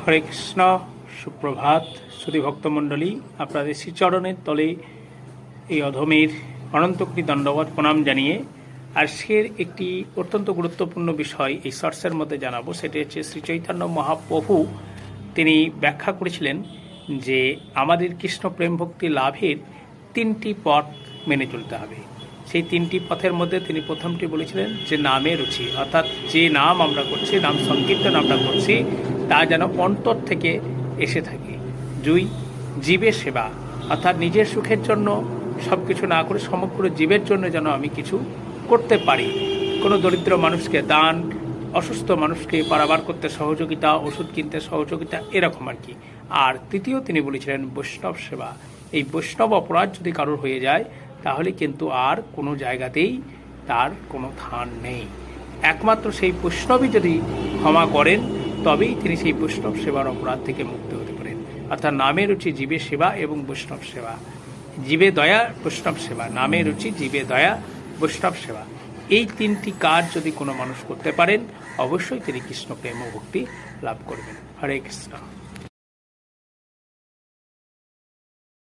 হরে কৃষ্ণ। সুপ্রভাত শ্রুতি ভক্তমণ্ডলী, আপনাদের শ্রীচরণের তলে এই অধমের অনন্তকোটি দণ্ডবত প্রণাম জানিয়ে আজকের একটি অত্যন্ত গুরুত্বপূর্ণ বিষয় এই শর্টসের মধ্যে জানাবো। সেটি হচ্ছে শ্রী চৈতন্য মহাপ্রভু তিনি ব্যাখ্যা করেছিলেন যে আমাদের কৃষ্ণ প্রেম ভক্তি লাভের তিনটি পথ মেনে চলতে হবে। সেই তিনটি পথের মধ্যে তিনি প্রথমটি বলেছিলেন যে নামে রুচি, অর্থাৎ যে নাম আমরা করছি, নাম সংকীর্তন আমরা করছি, তা যেন অন্তর থেকে এসে থাকে। দুই, জীবের সেবা, অর্থাৎ নিজের সুখের জন্য সব কিছু না করে সমগ্র জীবের জন্য যেন আমি কিছু করতে পারি। কোনো দরিদ্র মানুষকে দান, অসুস্থ মানুষকে পারাবার করতে সহযোগিতা, ওষুধ কিনতে সহযোগিতা, এরকম আর কি। আর তৃতীয় তিনি বলেছিলেন বৈষ্ণব সেবা। এই বৈষ্ণব অপরাধ যদি কারোর হয়ে যায় তাহলে কিন্তু আর কোনো জায়গাতেই তার কোনো স্থান নেই। একমাত্র সেই বৈষ্ণবই যদি ক্ষমা করেন তবেই তিনি সেই বৈষ্ণব সেবার অপরাধ থেকে মুক্ত হতে পারেন। অর্থাৎ নামে রুচি জীবে সেবা এবং বৈষ্ণব সেবা। জীবে দয়া, বৈষ্ণব সেবা। নামে রুচি, জীবে দয়া, বৈষ্ণব সেবা। এই তিনটি কাজ যদি কোনো মানুষ করতে পারেন অবশ্যই তিনি কৃষ্ণ প্রেম ও ভক্তি লাভ করবেন। হরে কৃষ্ণ।